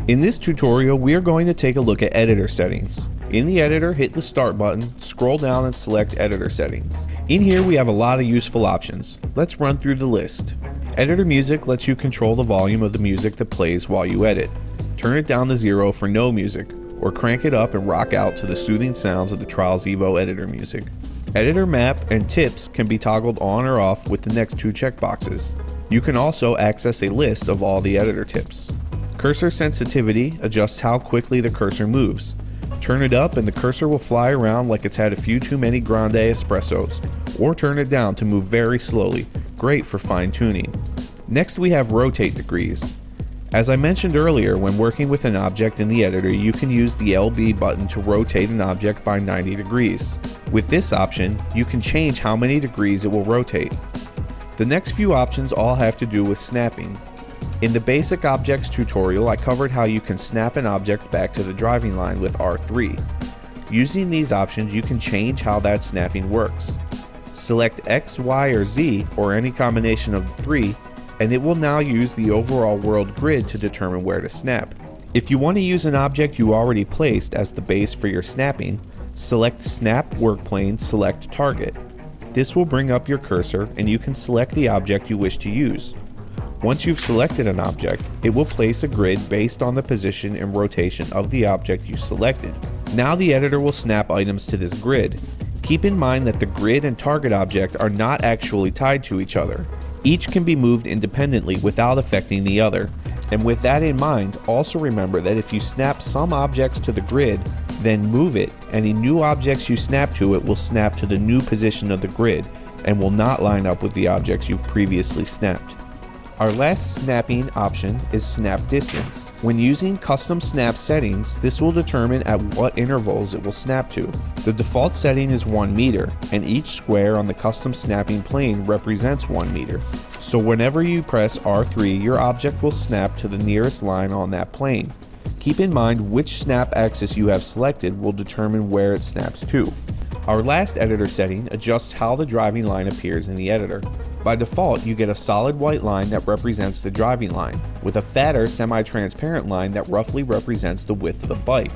In this tutorial, we are going to take a look at editor settings. In the editor, hit the start button, scroll down and select editor settings. In here we have a lot of useful options. Let's run through the list. Editor music lets you control the volume of the music that plays while you edit. Turn it down to 0 for no music, or crank it up and rock out to the soothing sounds of the Trials Evo editor music. Editor map and tips can be toggled on or off with the next two checkboxes. You can also access a list of all the editor tips. Cursor sensitivity adjusts how quickly the cursor moves. Turn it up and the cursor will fly around like it's had a few too many grande espressos, or turn it down to move very slowly, great for fine tuning. Next we have rotate degrees. As I mentioned earlier, when working with an object in the editor, you can use the LB button to rotate an object by 90 degrees. With this option, you can change how many degrees it will rotate. The next few options all have to do with snapping. In the basic objects tutorial, I covered how you can snap an object back to the driving line with R3. Using these options, you can change how that snapping works. Select X, Y, or Z, or any combination of the three, and it will now use the overall world grid to determine where to snap. If you want to use an object you already placed as the base for your snapping, select Snap Workplane, select Target. This will bring up your cursor and you can select the object you wish to use. Once you've selected an object, it will place a grid based on the position and rotation of the object you selected. Now the editor will snap items to this grid. Keep in mind that the grid and target object are not actually tied to each other. Each can be moved independently without affecting the other. And with that in mind, also remember that if you snap some objects to the grid, then move it, any new objects you snap to it will snap to the new position of the grid and will not line up with the objects you've previously snapped. Our last snapping option is snap distance. When using custom snap settings, this will determine at what intervals it will snap to. The default setting is 1 meter, and each square on the custom snapping plane represents 1 meter. So whenever you press R3, your object will snap to the nearest line on that plane. Keep in mind which snap axis you have selected will determine where it snaps to. Our last editor setting adjusts how the driving line appears in the editor. By default, you get a solid white line that represents the driving line, with a fatter semi-transparent line that roughly represents the width of the bike.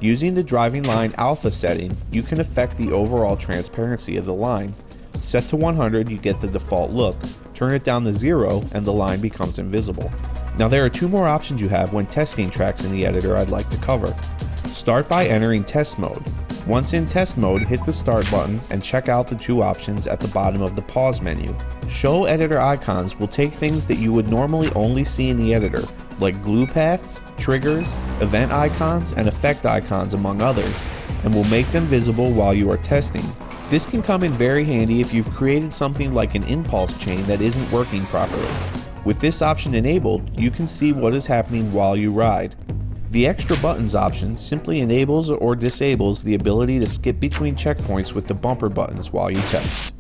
Using the driving line alpha setting, you can affect the overall transparency of the line. Set to 100, you get the default look. Turn it down to 0 and the line becomes invisible. Now there are two more options you have when testing tracks in the editor I'd like to cover. Start by entering test mode. Once in test mode, hit the start button and check out the two options at the bottom of the pause menu. Show editor icons will take things that you would normally only see in the editor, like glue paths, triggers, event icons, and effect icons among others, and will make them visible while you are testing. This can come in very handy if you've created something like an impulse chain that isn't working properly. With this option enabled, you can see what is happening while you ride. The extra buttons option simply enables or disables the ability to skip between checkpoints with the bumper buttons while you test.